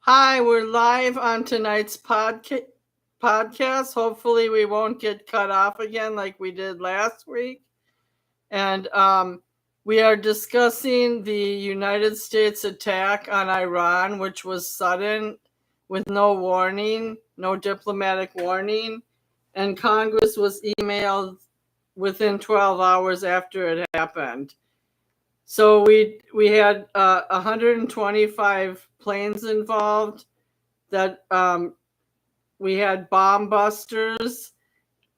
Hi, we're live on tonight's podcast. Hopefully, we won't get cut off again like we did last week. And we are discussing the United States attack on Iran, which was sudden with no warning, no diplomatic warning. And Congress was emailed within 12 hours after it happened. So we had 125 planes involved that we had bomb busters,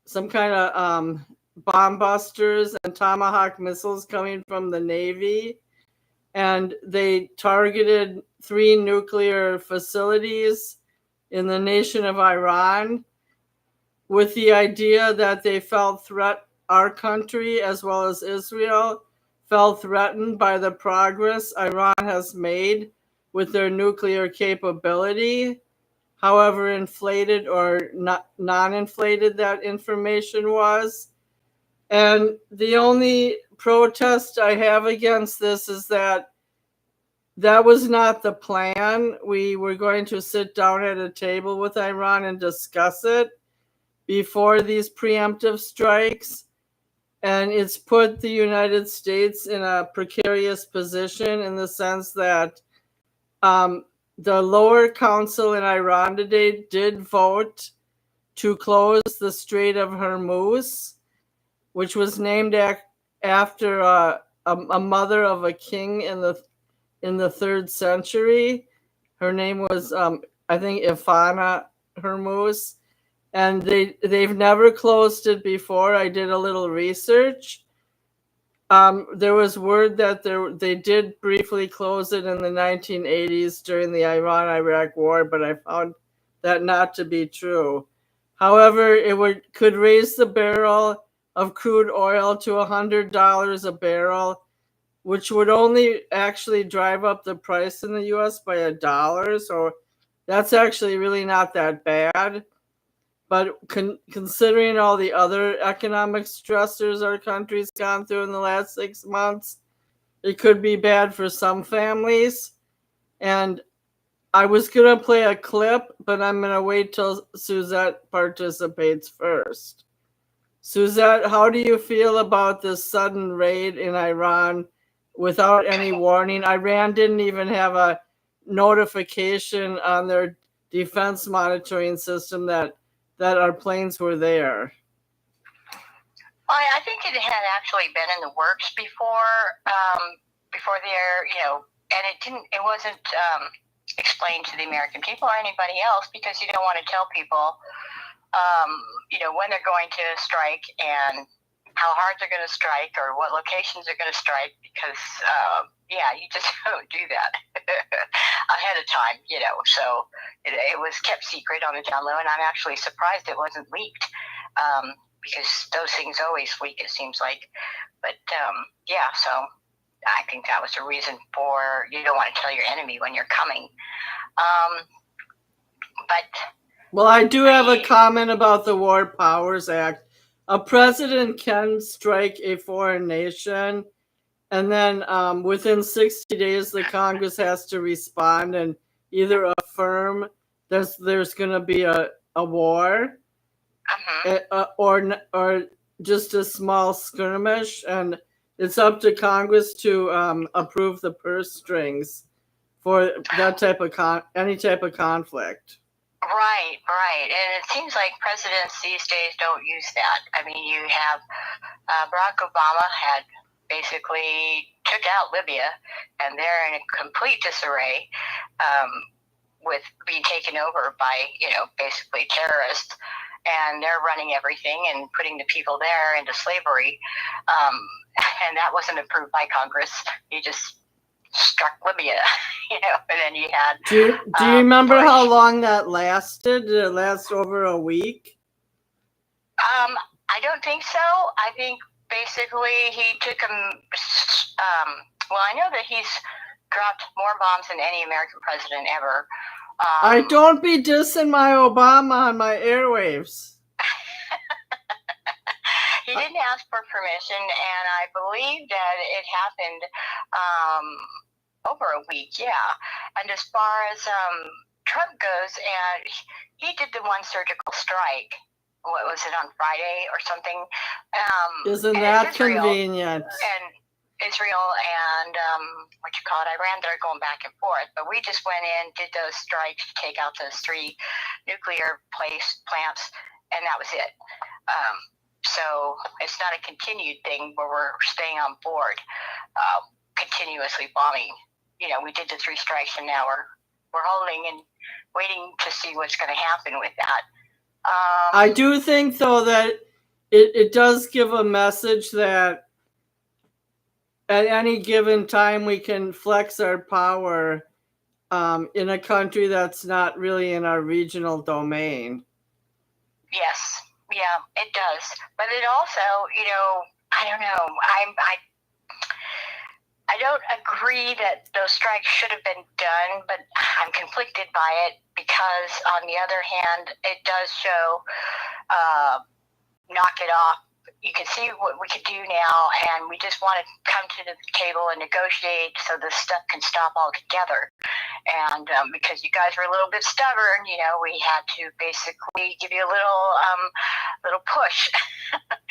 some kind of bomb busters and Tomahawk missiles coming from the Navy. And they targeted 3 nuclear facilities in the nation of Iran with the idea that they felt our country as well as Israel felt threatened by the progress Iran has made with their nuclear capability, however inflated or non-inflated that information was. And the only protest I have against this is that was not the plan. We were going to sit down at a table with Iran and discuss it before these preemptive strikes. And it's put the United States in a precarious position in the sense that the lower council in Iran today did vote to close the Strait of Hermuz, which was named after a mother of a king in the 3rd century. Her name was, I think, Ifana Hermuz. And they've never closed it before. I did a little research. There was word that they did briefly close it in the 1980s during the Iran-Iraq War, but I found that not to be true. However, could raise the barrel of crude oil to $100 a barrel, which would only actually drive up the price in the U.S. by $1. So that's actually really not that bad. But considering all the other economic stressors our country's gone through in the last 6 months, it could be bad for some families. And I was going to play a clip, but I'm going to wait till Suzette participates first. Suzette, how do you feel about this sudden raid in Iran without any warning? Iran didn't even have a notification on their defense monitoring system that our planes were there. Well, I think it had actually been in the works before there, and it wasn't explained to the American people or anybody else because you don't want to tell people, when they're going to strike and how hard they're going to strike or what locations they're going to strike because, you just don't do that ahead of time, So it was kept secret on the down low, and I'm actually surprised it wasn't leaked because those things always leak, it seems like. But, so I think that was the reason for you don't want to tell your enemy when you're coming. Well, I do have a comment about the War Powers Act. A president can strike a foreign nation, and then within 60 days, the Congress has to respond and either affirm there's going to be a war, or just a small skirmish, and it's up to Congress to approve the purse strings for that type of any type of conflict. Right. And it seems like presidents these days don't use that. I mean, you have Barack Obama had basically took out Libya, and they're in a complete disarray with being taken over by, basically terrorists, and they're running everything and putting the people there into slavery. And that wasn't approved by Congress. He just struck Libya, and then you had... Do you remember how long that lasted? Did it last over a week? I don't think so. I think basically he took him... I know that he's dropped more bombs than any American president ever. I don't be dissing my Obama on my airwaves. He didn't ask for permission, and I believe that it happened over a week, yeah. And as far as Trump goes and he did the one surgical strike. What was it, on Friday or something? Isn't that convenient? And Israel and Iran, they're going back and forth. But we just went in, did those strikes, take out those 3 nuclear plants, and that was it. So it's not a continued thing where we're staying on board, continuously bombing. We did the 3 strikes, and now we're holding and waiting to see what's going to happen with that. I do think, though, that it does give a message that at any given time we can flex our power in a country that's not really in our regional domain. Yes, yeah, it does. But it also, I don't know. I don't agree that those strikes should have been done, but I'm conflicted by it because, on the other hand, it does show knock it off. You can see what we could do now, and we just want to come to the table and negotiate so this stuff can stop altogether. And because you guys were a little bit stubborn, we had to basically give you a little push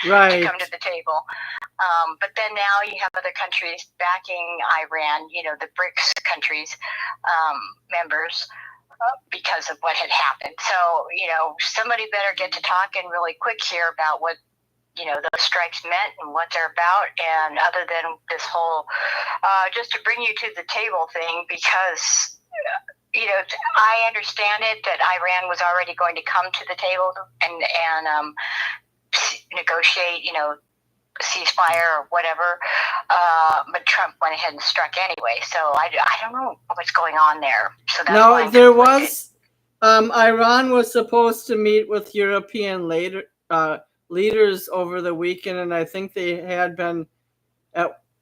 right. to come to the table. But then now you have other countries backing Iran, the BRICS countries, members, because of what had happened. So, somebody better get to talking really quick here about what, those strikes meant and what they're about. And other than this whole, just to bring you to the table thing, because, I understand it that Iran was already going to come to the table and negotiate, ceasefire or whatever, but Trump went ahead and struck anyway. So I don't know what's going on there. So that's why there was Iran was supposed to meet with European leaders over the weekend, and I think they had been.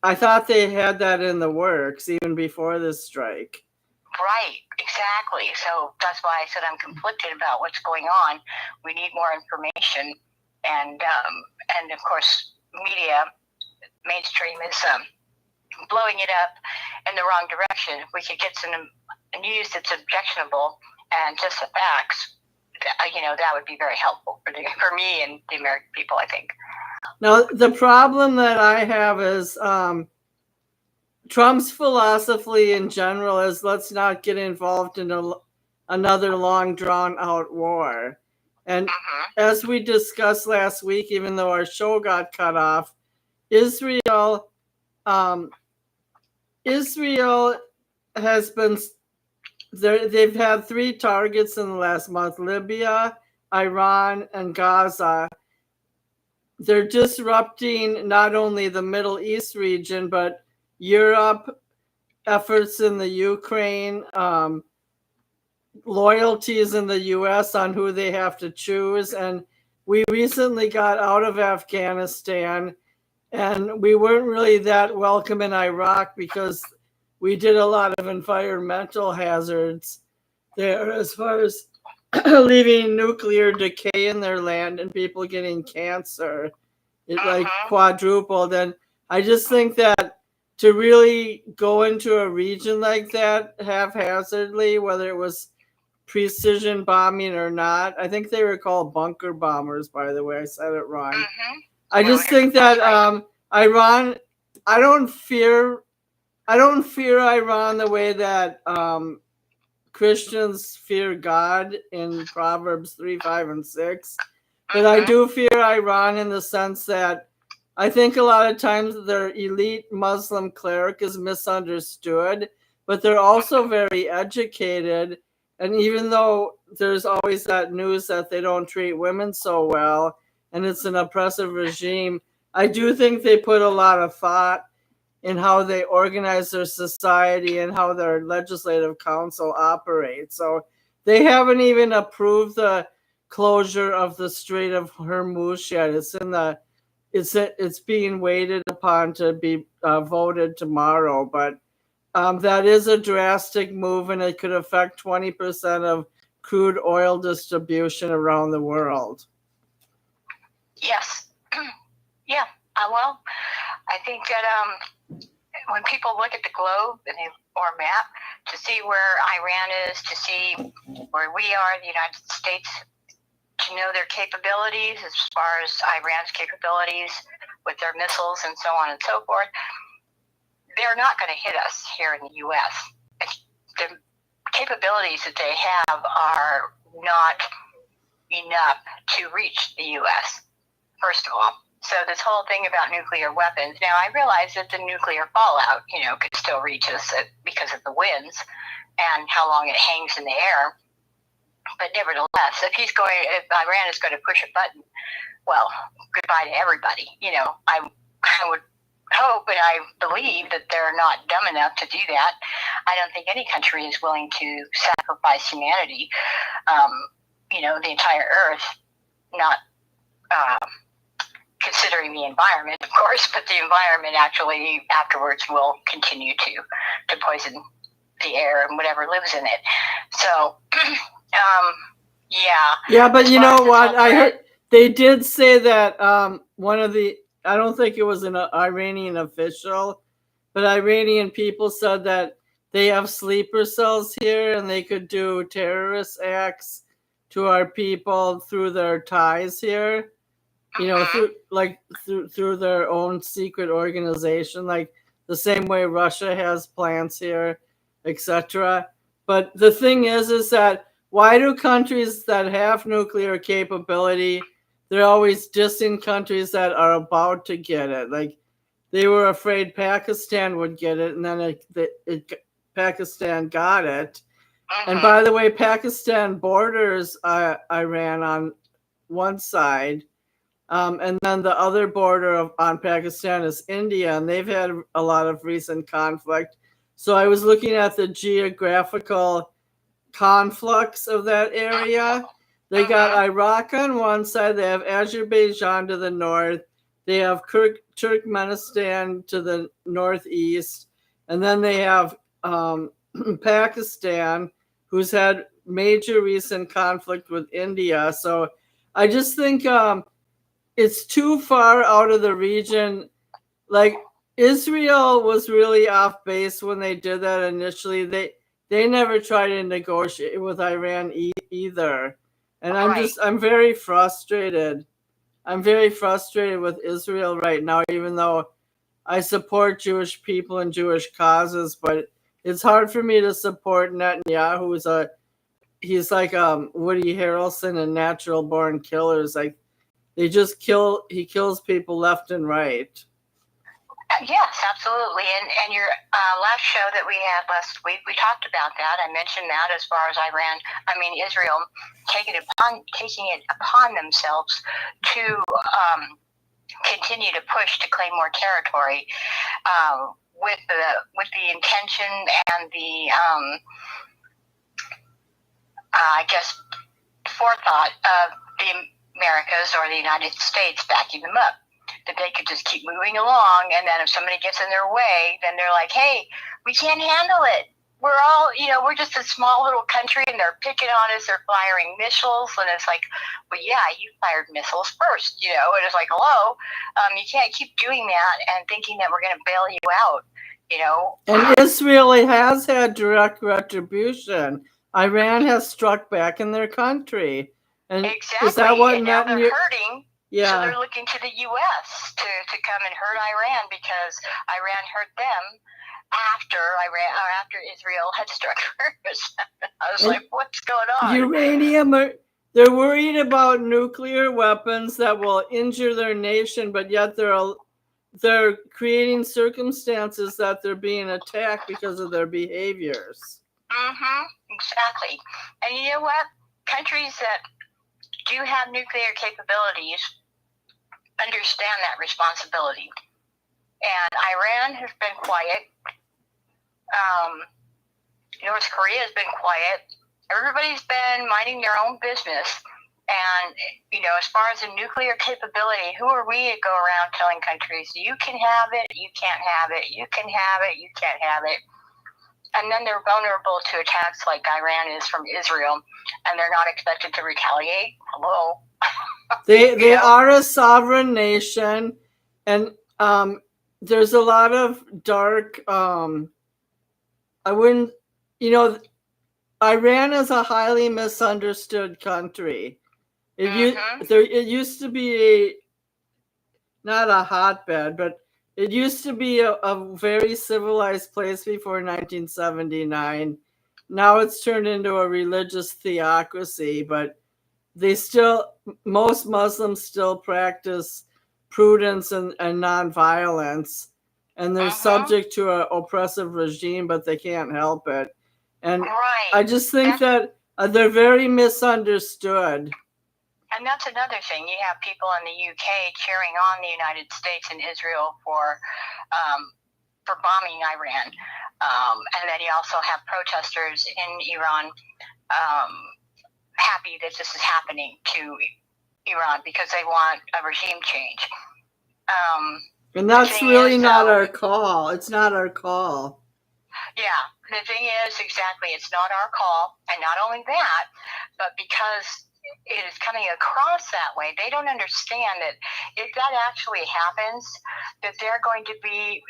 I thought they had that in the works even before this strike. Right, exactly. So that's why I said I'm conflicted about what's going on. We need more information, and of course, media mainstream is blowing it up in the wrong direction. If we could get some news that's objectionable and just the facts, that would be very helpful for me and the American people, I think. Now, the problem that I have is Trump's philosophy in general is let's not get involved in another long, drawn-out war. And as we discussed last week, even though our show got cut off, Israel has been there. They've had 3 targets in the last month: Libya, Iran, and Gaza. They're disrupting not only the Middle East region, but Europe, efforts in the Ukraine, loyalties in the U.S. on who they have to choose. And we recently got out of Afghanistan, and we weren't really that welcome in Iraq because we did a lot of environmental hazards there as far as leaving nuclear decay in their land and people getting cancer. It like quadrupled. And I just think that to really go into a region like that haphazardly, whether it was precision bombing or not, I think they were called bunker bombers, by the way. I said it wrong. I just think that Iran, I don't fear Iran the way that Christians fear God in Proverbs 3, 5, and 6. But I do fear Iran in the sense that I think a lot of times their elite Muslim cleric is misunderstood, but they're also very educated. And even though there's always that news that they don't treat women so well, and it's an oppressive regime, I do think they put a lot of thought in how they organize their society and how their legislative council operates. So they haven't even approved the closure of the Strait of Hermuz yet. It's being waited upon to be voted tomorrow, but that is a drastic move, and it could affect 20% of crude oil distribution around the world. Yes. Well, I think that when people look at the globe and they or map to see where Iran is, to see where we are, the United States, to know their capabilities as far as Iran's capabilities with their missiles and so on and so forth. They're not going to hit us here in the U.S. The capabilities that they have are not enough to reach the U.S., first of all. So this whole thing about nuclear weapons, now I realize that the nuclear fallout, could still reach us because of the winds and how long it hangs in the air. But nevertheless, if Iran is going to push a button, well, goodbye to everybody. I would hope and I believe that they're not dumb enough to do that. I don't think any country is willing to sacrifice humanity, the entire earth, not considering the environment, of course, but the environment actually afterwards will continue to poison the air and whatever lives in it. So, yeah. Yeah, but you know what? I heard they did say that one of the, I don't think it was an Iranian official, but Iranian people said that they have sleeper cells here and they could do terrorist acts to our people through their ties here. Through their own secret organization, like the same way Russia has plants here, etc. But the thing is that why do countries that have nuclear capability, they're always dissing countries that are about to get it? Like they were afraid Pakistan would get it, and then Pakistan got it. And by the way, Pakistan borders Iran on one side. And then the other border on Pakistan is India, and they've had a lot of recent conflict. So I was looking at the geographical conflicts of that area. They got Iraq on one side, they have Azerbaijan to the north, they have Turkmenistan to the northeast, and then they have Pakistan, who's had major recent conflict with India. So I just think it's too far out of the region. Like Israel was really off base when they did that initially. They never tried to negotiate with Iran either. And I'm very frustrated. I'm very frustrated with Israel right now, even though I support Jewish people and Jewish causes, but it's hard for me to support Netanyahu. He's like Woody Harrelson and Natural Born Killers. Like he kills people left and right. Yes, absolutely. And your last show that we had last week, we talked about that. I mentioned that as far as Israel taking it upon themselves to continue to push to claim more territory with the intention and the forethought of the Americas or the United States backing them up, that they could just keep moving along, and then if somebody gets in their way, then they're like, hey, we can't handle it. We're all, we're just a small little country, and they're picking on us, they're firing missiles, and it's like, well, yeah, you fired missiles first, and it's like, hello, you can't keep doing that and thinking that we're going to bail you out, And Israel has had direct retribution. Iran has struck back in their country. And exactly. Is that what and now they're hurting. Yeah. So they're looking to the U.S. to come and hurt Iran because Iran hurt them after Israel had struck first. I was like, what's going on? Uranium. They're worried about nuclear weapons that will injure their nation, but yet they're creating circumstances that they're being attacked because of their behaviors. Exactly. And you know what? Countries that do have nuclear capabilities understand that responsibility. And Iran has been quiet. North Korea has been quiet. Everybody's been minding their own business. And, as far as the nuclear capability, who are we to go around telling countries, you can have it, you can't have it, you can have it, you can't have it. And then they're vulnerable to attacks like Iran is from Israel, and they're not expected to retaliate. Hello. They are a sovereign nation, and there's a lot of dark I wouldn't, you know, Iran is a highly misunderstood country. It used to be not a hotbed, but it used to be a very civilized place before 1979. Now it's turned into a religious theocracy, but most Muslims still practice prudence and nonviolence, and they're subject to an oppressive regime, but they can't help it. And Right. I just think that they're very misunderstood. And that's another thing. You have people in the UK cheering on the United States and Israel for bombing Iran, and then you also have protesters in Iran happy that this is happening to Iran because they want a regime change. And that's really not our call. It's not our call. Yeah, the thing is, exactly, it's not our call. And not only that, but because it is coming across that way, they don't understand that if that actually happens, that they're going to be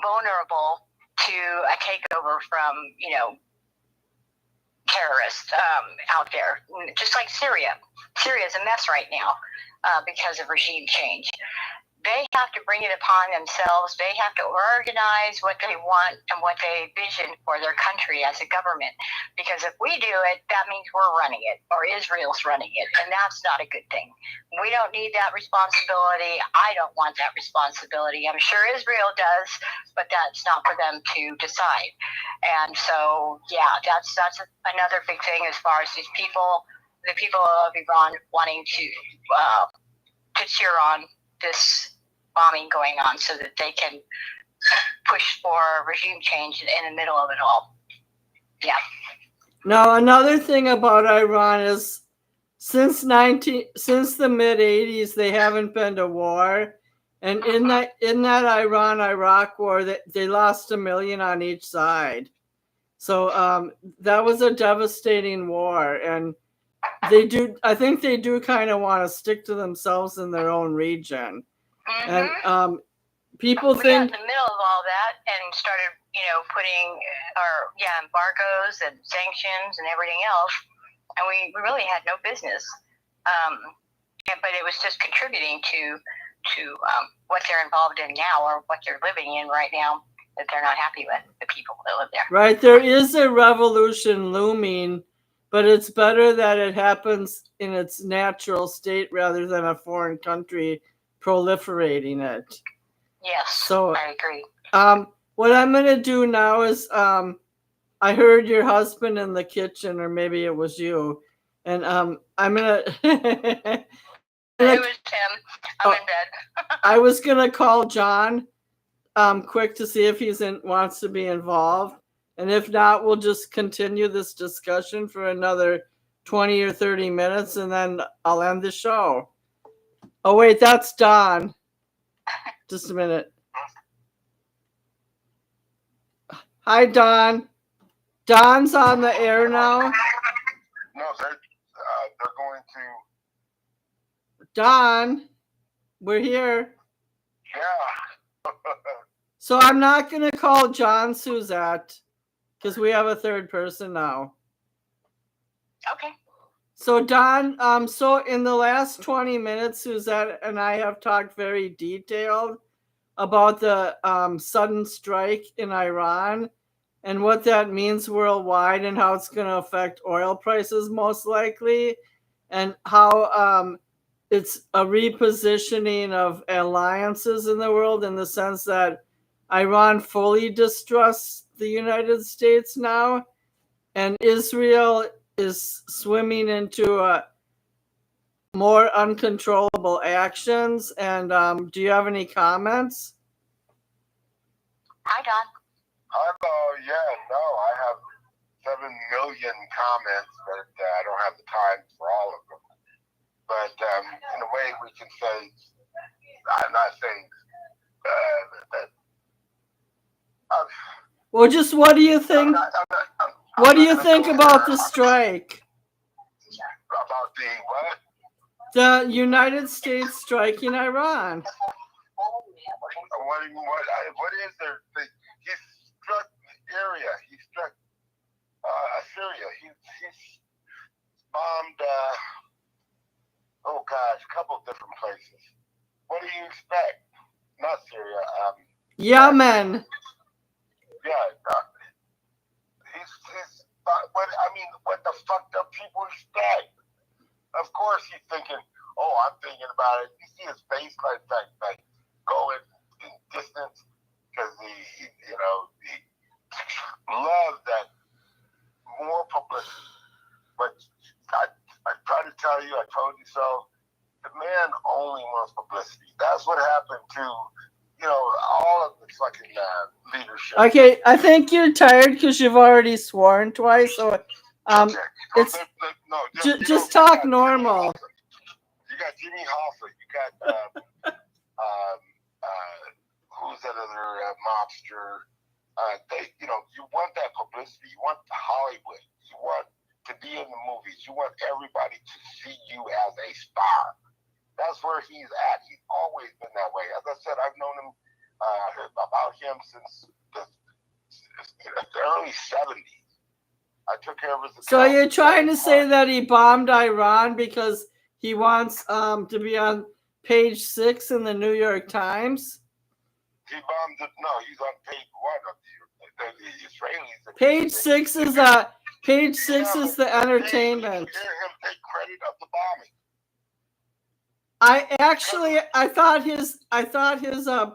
vulnerable to a takeover from, terrorists out there, just like Syria. Syria is a mess right now because of regime change. They have to bring it upon themselves. They have to organize what they want and what they vision for their country as a government. Because if we do it, that means we're running it, or Israel's running it, and that's not a good thing. We don't need that responsibility. I don't want that responsibility. I'm sure Israel does, but that's not for them to decide. And so, yeah, that's another big thing as far as the people of Iran wanting to cheer on this bombing going on so that they can push for regime change in the middle of it all. Yeah. Now, another thing about Iran is since the mid 80s, they haven't been to war. And in that Iran-Iraq war, they lost 1 million on each side. So that was a devastating war. And I think they do kind of want to stick to themselves in their own region. And people we think got in the middle of all that and started, putting embargoes and sanctions and everything else, and we really had no business. But it was just contributing to what they're involved in now, or what they're living in right now, that they're not happy with, the people that live there. Right, there is a revolution looming. But it's better that it happens in its natural state rather than a foreign country proliferating it. Yes, so I agree. What I'm going to do now is I heard your husband in the kitchen, or maybe it was you, and I'm going to... It was him. I'm in bed. I was going to call John quick to see if he wants to be involved. And if not, we'll just continue this discussion for another 20 or 30 minutes, and then I'll end the show. Oh, wait, that's Don. Just a minute. Hi, Don. Don's on the air now. No, they're going to... Don, we're here. Yeah. So I'm not going to call John Suzette, because we have a third person now. Okay. So Don, so in the last 20 minutes, Suzette and I have talked very detailed about the sudden strike in Iran and what that means worldwide, and how it's going to affect oil prices most likely, and how it's a repositioning of alliances in the world, in the sense that Iran fully distrusts the United States now, and Israel is swimming into more uncontrollable actions. And do you have any comments? Hi, Don. I have 7 million comments, but I don't have the time for all of them. But in a way, we can say, I'm not saying that. Well, just what do you think? What do you think about the strike? About the what? The United States striking Iran. What is there? He struck the area. He struck Syria. He's bombed. Oh gosh, a couple of different places. What do you expect? Not Syria. Yemen. Yeah. He's. What the fuck do people expect? Of course, he's thinking. Oh, I'm thinking about it. You see his face like going in distance because he loves that more publicity. But I try to tell you, I told you so. The man only wants publicity. That's what happened to all of the fucking leadership. Okay, I think you're tired because you've already sworn twice. So, Okay. it's just talk normal. You got Jimmy Hoffa. You got who's that other mobster? You want that publicity. You want Hollywood. You want to be in the movies. You want everybody to see you as a star. That's where he's at. He's always been that way. As I said, I've known him about him since the early 70s. I took care of his account. So you're trying to say that he bombed Iran because he wants to be on page 6 in the New York Times? He bombed it. No, he's on page 1 of the Israelis. Page 6 is the entertainment. You hear him take credit of the bombing. I thought his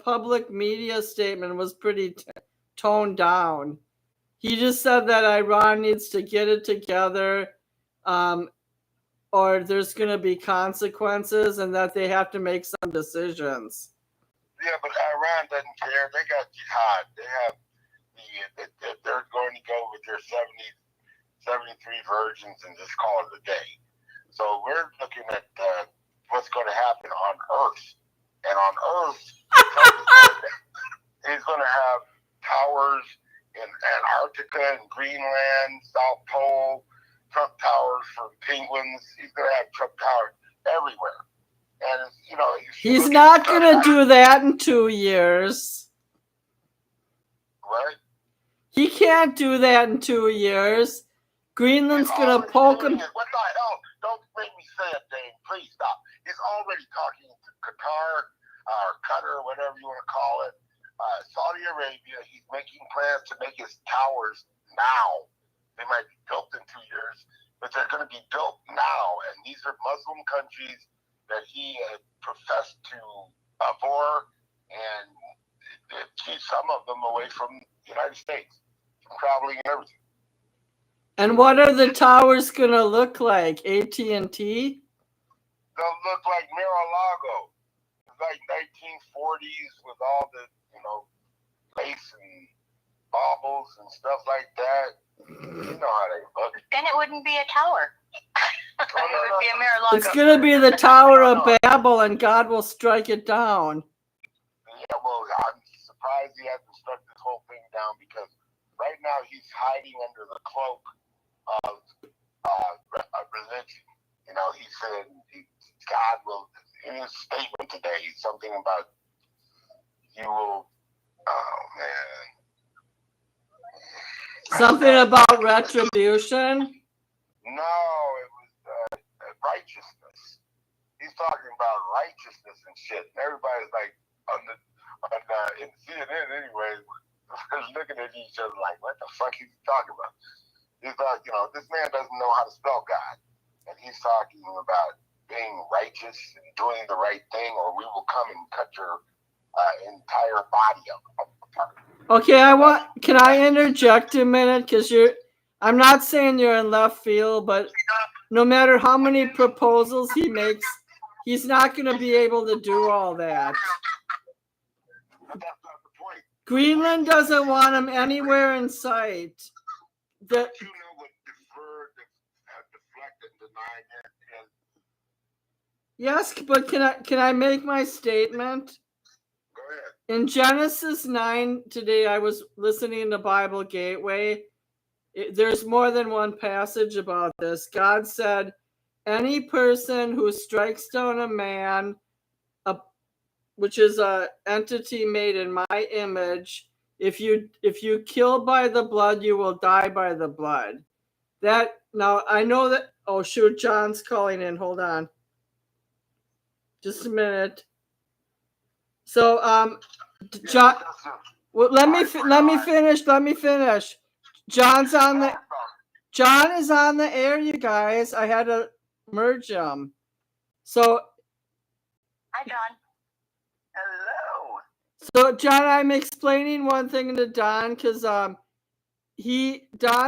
public media statement was pretty toned down. He just said that Iran needs to get it together, or there's going to be consequences, and that they have to make some decisions. Yeah, but Iran doesn't care. They got jihad. They have they're going to go with their 73 virgins and just call it a day. So we're looking at what's going to happen on Earth. And on Earth, he's going to have towers in Antarctica and Greenland, South Pole, Trump towers for penguins. He's going to have Trump towers everywhere. And, he's not going to do that in 2 years. Right? He can't do that in 2 years. Greenland's going to poke him. What the hell? Don't make me say it, Dane. Please stop. He's already talking to Qatar, or Qatar, whatever you want to call it. Saudi Arabia, he's making plans to make his towers now. They might be built in 2 years, but they're going to be built now. And these are Muslim countries that he professed to abhor and keep some of them away from the United States, from traveling and everything. And what are the towers going to look like? AT&T? They'll look like Mar-a-Lago. It's like 1940s with all the, lace and baubles and stuff like that. You know how they look. Then it wouldn't be a tower. It would be a Mar-a-Lago. It's going to be the Tower of Babel, and God will strike it down. Yeah, well, I'm surprised he hasn't struck this whole thing down, because right now he's hiding under the cloak of religion. He said God will, in his statement today, something about you will, oh man. Something about retribution? No, it was righteousness. He's talking about righteousness and shit. And everybody's like, in CNN anyway, looking at each other like, what the fuck is he talking about? He's like, this man doesn't know how to spell God. And he's talking about being righteous and doing the right thing, or we will come and cut your entire body apart. Okay, can I interject a minute? Because I'm not saying you're in left field, but no matter how many proposals he makes, he's not going to be able to do all that. But that's not the point. Greenland doesn't want him anywhere in sight. But you know what deferred, deflect, and deny is? Yes, but can I make my statement? Go ahead. In Genesis 9 today, I was listening to Bible Gateway. There's more than one passage about this. God said, any person who strikes down a man, which is an entity made in my image, if you kill by the blood, you will die by the blood. That now I know that. Oh shoot, John's calling in. Hold on, just a minute. So John, well, let me finish. Let me finish. John is on the air, you guys. I had to merge him. So Hi, John. Hello. So John, I'm explaining one thing to Don because Don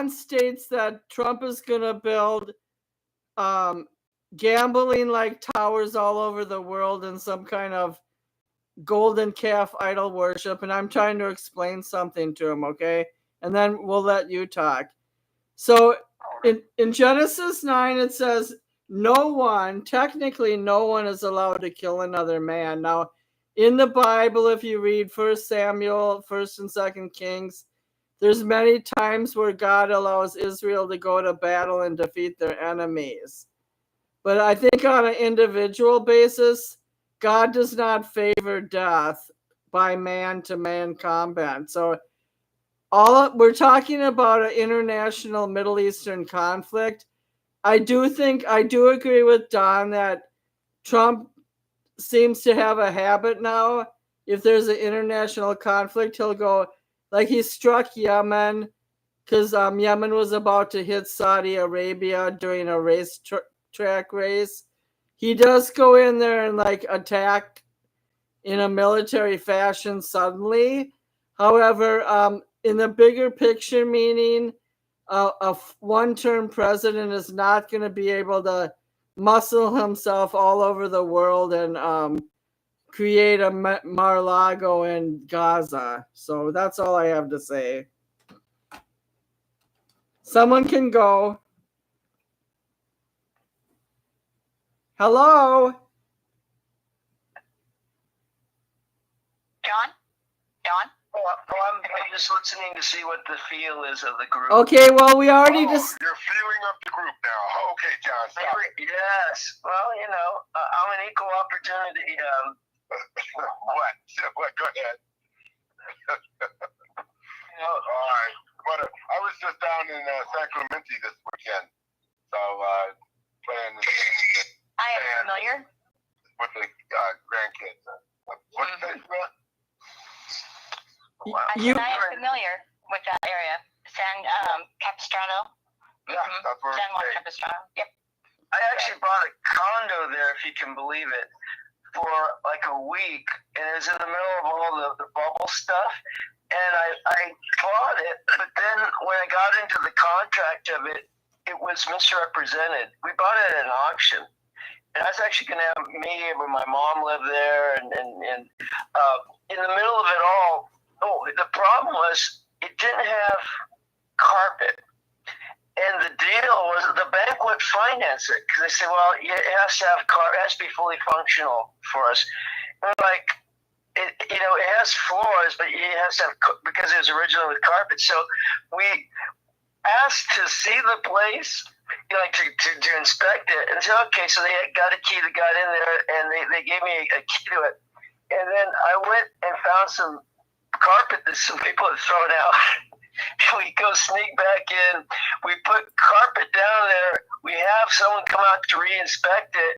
states that Trump is gonna build gambling like towers all over the world and some kind of golden calf idol worship, and I'm trying to explain something to him, okay? And then we'll let you talk. So in Genesis 9 it says technically no one is allowed to kill another man. Now in the Bible, if you read 1 Samuel, 1st and 2nd Kings, there's many times where God allows Israel to go to battle and defeat their enemies. But I think on an individual basis, God does not favor death by man-to-man combat. So we're talking about an international Middle Eastern conflict. I do agree with Don that Trump seems to have a habit now. If there's an international conflict, he'll go, like he struck Yemen because Yemen was about to hit Saudi Arabia during a track race. He does go in there and like attack in a military fashion suddenly. However, in the bigger picture, meaning a one-term president is not going to be able to muscle himself all over the world and create a Mar-a-Lago in Gaza. So that's all I have to say. Someone can go. Hello? John? I'm just listening to see what the feel is of the group. Okay, well, we already just... You're feeling up the group now. Okay, John, stop. Yes. Well, I'm an equal opportunity. What? Go ahead. All right. But I was just down in Sacramento this weekend. So, playing I am familiar. with the grandkids. What's that? I am familiar with that area. San Capistrano. Yeah, that's where San Juan it's Capistrano. Yep. I actually bought a condo there, if you can believe it, for like a week, and it was in the middle of all the bubble stuff. And I bought it, but then when I got into the contract of it, it was misrepresented. We bought it at an auction, and I was actually going to have me and my mom live there, and in the middle of it all, the problem was it didn't have carpet. And the deal was the bank would finance it because they said, well, it has to have it has to be fully functional for us. And we're like, it has floors, but it has to have, because it was originally with carpet. So we asked to see the place, to inspect it, and said, okay. So they got a key that got in there, and they gave me a key to it. And then I went and found some carpet that some people had thrown out. We go sneak back in. We put carpet down there. We have someone come out to re-inspect it,